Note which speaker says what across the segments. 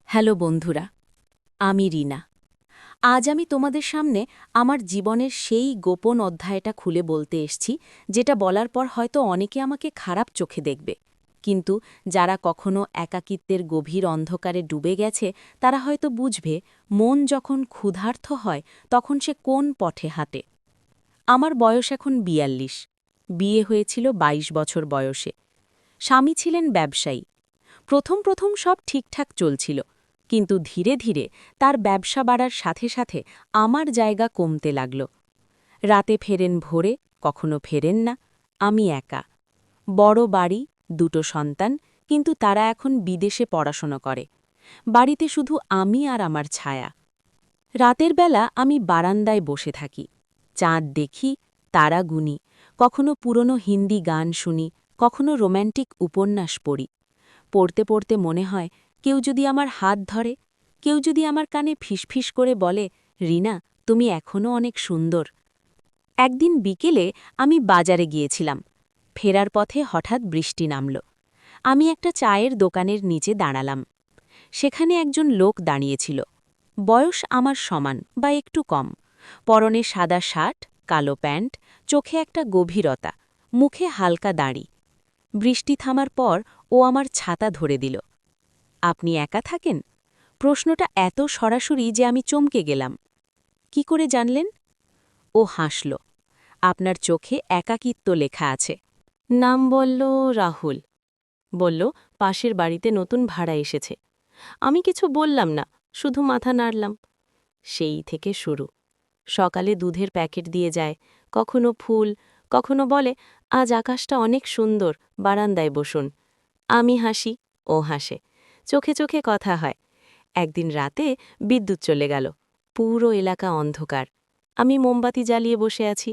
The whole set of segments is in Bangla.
Speaker 1: হ্যালো বন্ধুরা, আমি রিনা। আজ আমি তোমাদের সামনে আমার জীবনের সেই গোপন অধ্যায়টা খুলে বলতে এসছি, যেটা বলার পর হয়তো অনেকে আমাকে খারাপ চোখে দেখবে। কিন্তু যারা কখনো একাকিত্বের গভীর অন্ধকারে ডুবে গেছে, তারা হয়তো বুঝবে মন যখন ক্ষুধার্ত হয় তখন সে কোন পথে হাঁটে। আমার বয়স এখন ৪২। বিয়ে হয়েছিল ২২ বছর বয়সে। স্বামী ছিলেন ব্যবসায়ী। প্রথম প্রথম সব ঠিকঠাক চলছিল, কিন্তু ধীরে ধীরে তার ব্যবসা বাড়ার সাথে সাথে আমার জায়গা কমতে লাগল। রাতে ফেরেন ভোরে, কখনো ফেরেন না। আমি একা। বড় বাড়ি, দুটো সন্তান, কিন্তু তারা এখন বিদেশে পড়াশোনা করে। বাড়িতে শুধু আমি আর আমার ছায়া। রাতের বেলা আমি বারান্দায় বসে থাকি। চাঁদ দেখি, তারা গুনি, কখনো পুরনো হিন্দি গান শুনি, কখনো রোম্যান্টিক উপন্যাস পড়ি। পড়তে পড়তে মনে হয় কেউ যদি আমার হাত ধরে, কেউ যদি আমার কানে ফিসফিস করে বলে, রিনা, তুমি এখনও অনেক সুন্দর। একদিন বিকেলে আমি বাজারে গিয়েছিলাম। ফেরার পথে হঠাৎ বৃষ্টি নামল। আমি একটা চায়ের দোকানের নিচে দাঁড়ালাম। সেখানে একজন লোক দাঁড়িয়েছিল। বয়স আমার সমান বা একটু কম। পরনে সাদা শার্ট, কালো প্যান্ট, চোখে একটা গভীরতা, মুখে হালকা দাড়ি। বৃষ্টি থামার পর ও আমার ছাতা ধরে দিল। আপনি একা থাকেন? প্রশ্নটা এত সরাসরি যে আমি চমকে গেলাম। কি করে জানলেন? ও হাসল। আপনার চোখে একাকিত্ব লেখা আছে। নাম বলল রাহুল। বলল পাশের বাড়িতে নতুন ভাড়া এসেছে। আমি কিছু বললাম না, শুধু মাথা নাড়লাম। সেই থেকে শুরু। সকালে দুধের প্যাকেট দিয়ে যায়, কখনো ফুল, কখনো বলে আজ আকাশটা অনেক সুন্দর, বারান্দায় বসুন। আমি হাসি, ও হাসে। চোখে চোখে কথা হয়। একদিন রাতে বিদ্যুৎ চলে গেল। পুরো এলাকা অন্ধকার। আমি মোমবাতি জ্বালিয়ে বসে আছি।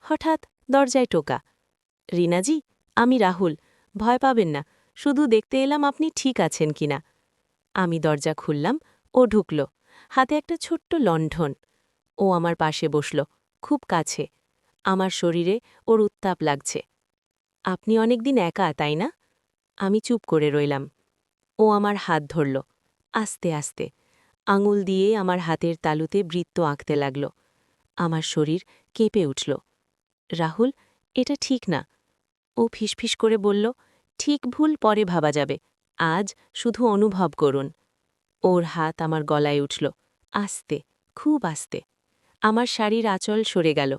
Speaker 1: হঠাৎ দরজায় টোকা। রিনাজি, আমি রাহুল। ভয় পাবেন না, শুধু দেখতে এলাম আপনি ঠিক আছেন কিনা। আমি দরজা খুললাম, ও ঢুকল। হাতে একটা ছোট্ট লণ্ঠন। ও আমার পাশে বসল, খুব কাছে। আমার শরীরে ওর উত্তাপ লাগছে। আপনি অনেকদিন একা, তাই না? আমি চুপ করে রইলাম। ও আমার হাত ধরল, আস্তে আস্তে। আঙুল দিয়ে আমার হাতের তালুতে বৃত্ত আঁকতে লাগল। আমার শরীর কেঁপে উঠল। রাহুল, এটা ঠিক না। ও ফিসফিস করে বলল, ঠিক ভুল পরে ভাবা যাবে, আজ শুধু অনুভব করুন। ওর হাত আমার গলায় উঠল, আস্তে, খুব আস্তে। আমার শাড়ির আঁচল সরে গেল।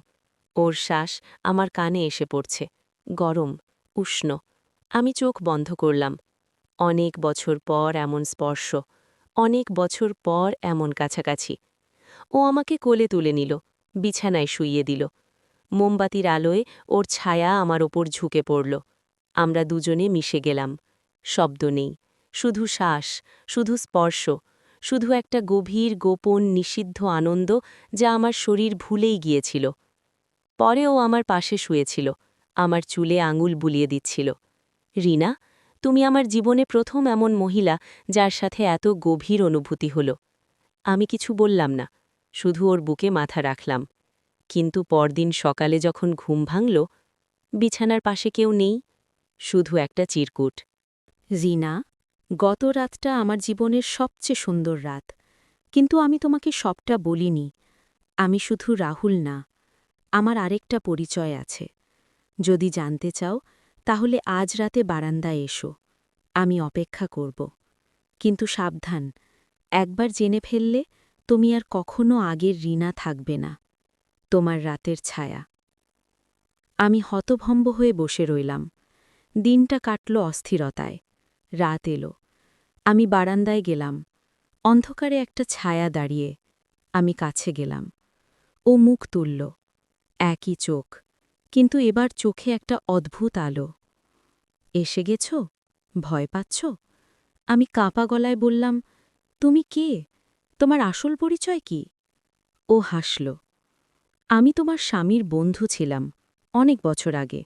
Speaker 1: ওর শ্বাস আমার কানে এসে পড়ছে, গরম, উষ্ণ। আমি চোখ বন্ধ করলাম। অনেক বছর পর এমন স্পর্শ, অনেক বছর পর এমন কাছাকাছি। ও আমাকে কোলে তুলে নিল, বিছানায় শুইয়ে দিল। মোমবাতির আলোয় ওর ছায়া আমার ওপর ঝুঁকে পড়ল। আমরা দুজনে মিশে গেলাম। শব্দ নেই, শুধু শ্বাস, শুধু স্পর্শ, শুধু একটা গভীর গোপন নিষিদ্ধ আনন্দ যা আমার শরীর ভুলেই গিয়েছিল। পরে ও আমার পাশে শুয়েছিল, আমার চুলে আঙুল বুলিয়ে দিচ্ছিল। রিনা, তুমি আমার জীবনে প্রথম এমন মহিলা যার সাথে এত গভীর অনুভূতি হল। আমি কিছু বললাম না, শুধু ওর বুকে মাথা রাখলাম। কিন্তু পরদিন সকালে যখন ঘুম ভাঙল, বিছানার পাশে কেউ নেই, শুধু একটা চিরকুট। রিনা, গত রাতটা আমার জীবনের সবচেয়ে সুন্দর রাত। কিন্তু আমি তোমাকে সবটা বলিনি। আমি শুধু রাহুল না, আমার আরেকটা পরিচয় আছে। যদি জানতে চাও, তাহলে আজ রাতে বারান্দায় এসো। আমি অপেক্ষা করব। কিন্তু সাবধান, একবার জেনে ফেললে তুমি আর কখনো আগের রিনা থাকবে না। তোমার রাতের ছায়া। আমি হতভম্ব হয়ে বসে রইলাম। দিনটা কাটল অস্থিরতায়। রাত এলো। আমি বারান্দায় গেলাম। অন্ধকারে একটা ছায়া দাঁড়িয়ে। আমি কাছে গেলাম। ও মুখ তুলল। একই চোখ, কিন্তু এবার চোখে একটা অদ্ভুত আলো। এসে গেছ? ভয় পাচ্ছ? আমি কাঁপা গলায় বললাম, তুমি কে? তোমার আসল পরিচয় কি? ও হাসল। আমি তোমার স্বামীর বন্ধু ছিলাম, অনেক বছর আগে।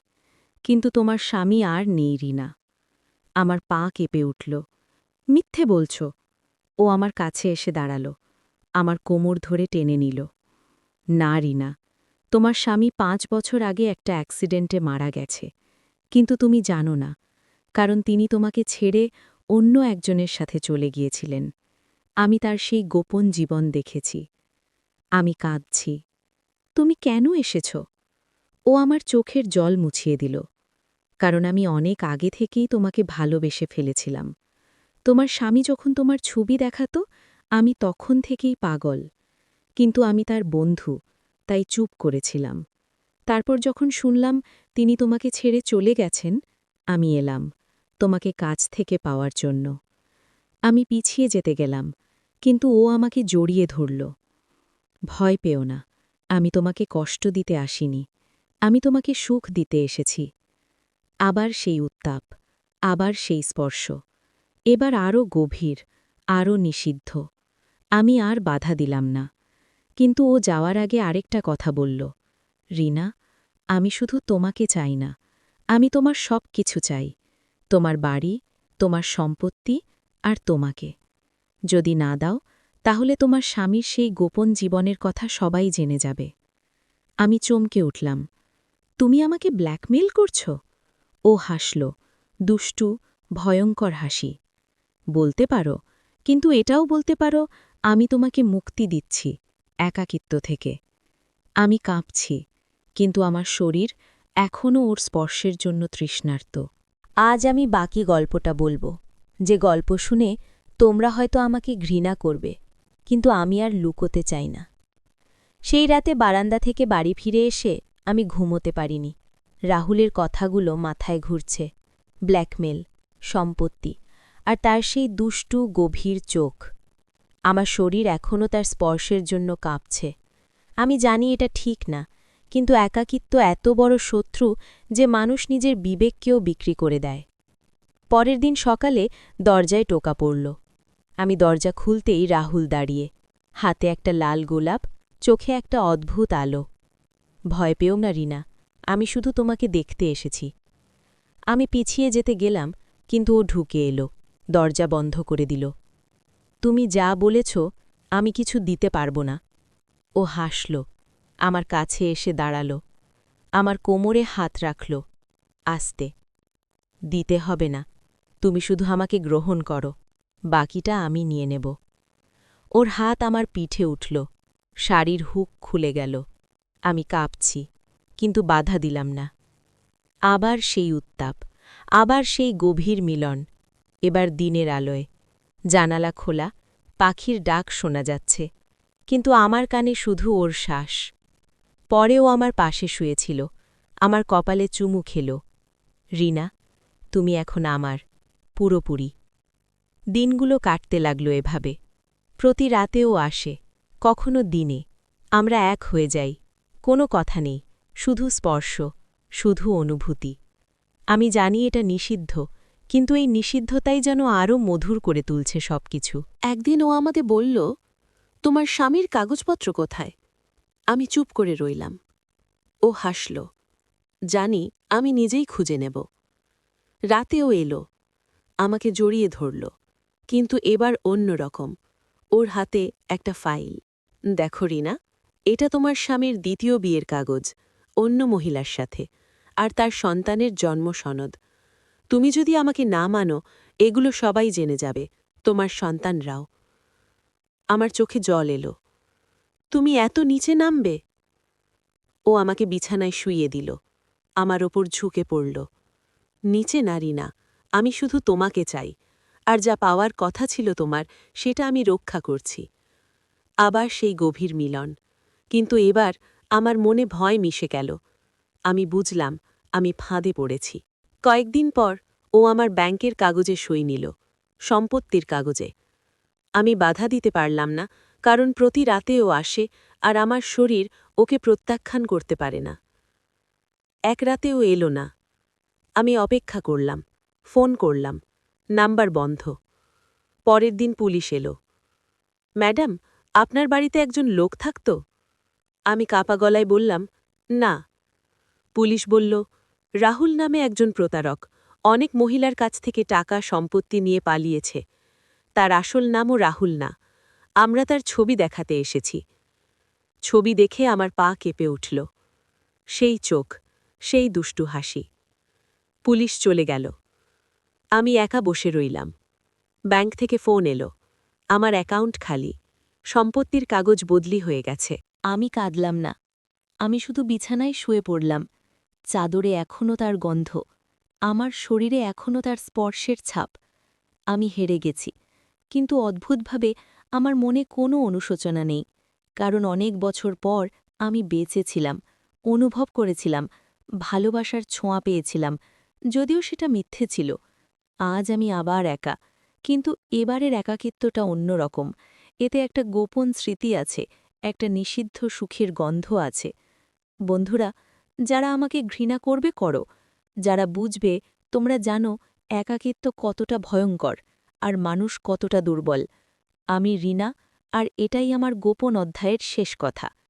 Speaker 1: কিন্তু তোমার স্বামী আর নেই, রিনা। আমার পা কেঁপে উঠল। মিথ্যে বলছ। ও আমার কাছে এসে দাঁড়াল, আমার কোমর ধরে টেনে নিল। না রিনা, তোমার স্বামী ৫ বছর আগে একটা অ্যাক্সিডেন্টে মারা গেছে। কিন্তু তুমি জানো না, কারণ তিনি তোমাকে ছেড়ে অন্য একজনের সাথে চলে গিয়েছিলেন। আমি তার সেই গোপন জীবন দেখেছি। আমি কাঁদছি। তুমি কেন এসেছ? ও আমার চোখের জল মুছিয়ে দিল। কারণ আমি অনেক আগে থেকেই তোমাকে ভালোবেসে ফেলেছিলাম। তোমার স্বামী যখন তোমার ছবি দেখাতো, আমি তখন থেকেই পাগল। কিন্তু আমি তার বন্ধু, তাই চুপ করেছিলাম। তারপর যখন শুনলাম তিনি তোমাকে ছেড়ে চলে গেছেন, আমি এলাম তোমাকে কাছ থেকে পাওয়ার জন্য। আমি পিছিয়ে যেতে গেলাম, কিন্তু ও আমাকে জড়িয়ে ধরল। ভয় পেও না, আমি তোমাকে কষ্ট দিতে আসিনি। আমি তোমাকে সুখ দিতে এসেছি। আবার সেই উত্তাপ, আবার সেই স্পর্শ। এবার আরও গভীর, আরও নিষিদ্ধ। আমি আর বাধা দিলাম না। কিন্তু ও যাওয়ার আগে আরেকটা কথা বলল, রিনা, আমি শুধু তোমাকে চাই না, আমি তোমার সব কিছু চাই। তোমার বাড়ি, তোমার সম্পত্তি আর তোমাকে। যদি না দাও, তাহলে তোমার স্বামীর সেই গোপন জীবনের কথা সবাই জেনে যাবে। আমি চমকে উঠলাম। তুমি আমাকে ব্ল্যাকমেইল করছ? ও হাসল, দুষ্টু, ভয়ঙ্কর হাসি। বলতে পারো, কিন্তু এটাও বলতে পারো আমি তোমাকে মুক্তি দিচ্ছি, একাকিত্ব থেকে। আমি কাঁপছি, কিন্তু আমার শরীর এখনও ওর স্পর্শের জন্য তৃষ্ণার্ত। আজ আমি বাকি গল্পটা বলবো, যে গল্প শুনে তোমরা হয়তো আমাকে ঘৃণা করবে, কিন্তু আমি আর লুকোতে চাই না। সেই রাতে বারান্দা থেকে বাড়ি ফিরে এসে আমি ঘুমোতে পারিনি। রাহুলের কথাগুলো মাথায় ঘুরছে। ব্ল্যাকমেল, সম্পত্তি, আর তার সেই দুষ্টু গভীর চোখ। আমার শরীর এখনও তার স্পর্শের জন্য কাঁপছে। আমি জানি এটা ঠিক না, কিন্তু একাকিত্ব এত বড় শত্রু যে মানুষ নিজের বিবেককেও বিক্রি করে দেয়। পরের দিন সকালে দরজায় টোকা পড়ল। আমি দরজা খুলতেই রাহুল দাঁড়িয়ে, হাতে একটা লাল গোলাপ, চোখে একটা অদ্ভুত আলো। ভয় পেও না রিনা, আমি শুধু তোমাকে দেখতে এসেছি। আমি পিছিয়ে যেতে গেলাম, কিন্তু ও ঢুকে এলো, দরজা বন্ধ করে দিল। তুমি যা বলেছ, আমি কিছু দিতে পারব না। ও হাসল, আমার কাছে এসে দাঁড়াল, আমার কোমরে হাত রাখল, আস্তে। দিতে হবে না, তুমি শুধু আমাকে গ্রহণ করো, বাকিটা আমি নিয়ে নেব। ওর হাত আমার পিঠে উঠল, শাড়ির হুক খুলে গেল। আমি কাঁপছি, কিন্তু বাধা দিলাম না। আবার সেই উত্তাপ, আবার সেই গভীর মিলন। এবার দিনের আলোয়, জানালা খোলা, পাখির ডাক শোনা যাচ্ছে, কিন্তু আমার কানে শুধু ওর শ্বাস। পরেও আমার পাশে শুয়েছিল, আমার কপালে চুমু খেল। রিনা, তুমি এখন আমার, পুরোপুরি। দিনগুলো কাটতে লাগল এভাবে। প্রতি রাতেও আসে, কখনো দিনে। আমরা এক হয়ে যাই, কোনো কথা নেই, শুধু স্পর্শ, শুধু অনুভূতি। আমি জানি এটা নিষিদ্ধ, কিন্তু এই নিষিদ্ধতাই যেন আরও মধুর করে তুলছে সবকিছু।
Speaker 2: একদিন ও আমাকে বলল, তোমার স্বামীর কাগজপত্র কোথায়? আমি চুপ করে রইলাম। ও হাসল, জানি আমি নিজেই খুঁজে নেব। রাতেও এলো, আমাকে জড়িয়ে ধরল, কিন্তু এবার অন্য রকম। ওর হাতে একটা ফাইল। দেখো রিনা, এটা তোমার স্বামীর দ্বিতীয় বিয়ের কাগজ, অন্য মহিলার সাথে, আর তার সন্তানের জন্ম সনদ। তুমি যদি আমাকে না মানো, এগুলো সবাই জেনে যাবে, তোমার সন্তানরাও। আমার চোখে জল এলো। তুমি এত নিচে নামবে? ও আমাকে বিছানায় শুইয়ে দিল, আমার ওপর ঝুঁকে পড়ল। নিচে নারী না, আমি শুধু তোমাকে চাই, আর যা পাওয়ার কথা ছিল তোমার, সেটা আমি রক্ষা করছি। আবার সেই গভীর মিলন, কিন্তু এবার আমার মনে ভয় মিশে গেল। আমি বুঝলাম আমি ফাঁদে পড়েছি। কয়েকদিন পর ও আমার ব্যাংকের কাগজে সই নিল, সম্পত্তির কাগজে। আমি বাধা দিতে পারলাম না, কারণ প্রতি রাতে ও আসে, আর আমার শরীর ওকে প্রত্যাখ্যান করতে পারে না। এক রাতে ও এলো না। আমি অপেক্ষা করলাম, ফোন করলাম, নাম্বার বন্ধ। পরের দিন পুলিশ এলো। ম্যাডাম, আপনার বাড়িতে একজন লোক থাকত? আমি কাপা গলায় বললাম, না। পুলিশ বলল, রাহুল নামে একজন প্রতারক, অনেক মহিলার কাছ থেকে টাকা সম্পত্তি নিয়ে পালিয়েছে। তার আসল নামও রাহুল না। আমরা তার ছবি দেখাতে এসেছি। ছবি দেখে আমার পা কেঁপে উঠল। সেই চোখ, সেই দুষ্টু হাসি। পুলিশ চলে গেল। আমি একা বসে রইলাম। ব্যাংক থেকে ফোন এলো। আমার অ্যাকাউন্ট খালি, সম্পত্তির কাগজ বদলি হয়ে গেছে।
Speaker 1: আমি কাঁদলাম না। আমি শুধু বিছানায় শুয়ে পড়লাম। চাদরে এখনও তার গন্ধ, আমার শরীরে এখনও তার স্পর্শের ছাপ। আমি হেরে গেছি, কিন্তু অদ্ভুতভাবে আমার মনে কোনো অনুশোচনা নেই, কারণ অনেক বছর পর আমি বেঁচে ছিলাম, অনুভব করেছিলাম, ভালোবাসার ছোঁয়া পেয়েছিলাম, যদিও সেটা মিথ্যে ছিল। আজ আমি আবার একা, কিন্তু এবারের একাকিত্বটা অন্যরকম। এতে একটা গোপন স্মৃতি আছে, একটা নিষিদ্ধ সুখের গন্ধ আছে। বন্ধুরা, যারা আমাকে ঘৃণা করবে করো, যারা বুঝবে তোমরা জানো একাকিত্ব কতটা ভয়ঙ্কর আর মানুষ কতটা দুর্বল। আমি রিনা, আর এটাই আমার গোপন অধ্যায়ের শেষ কথা।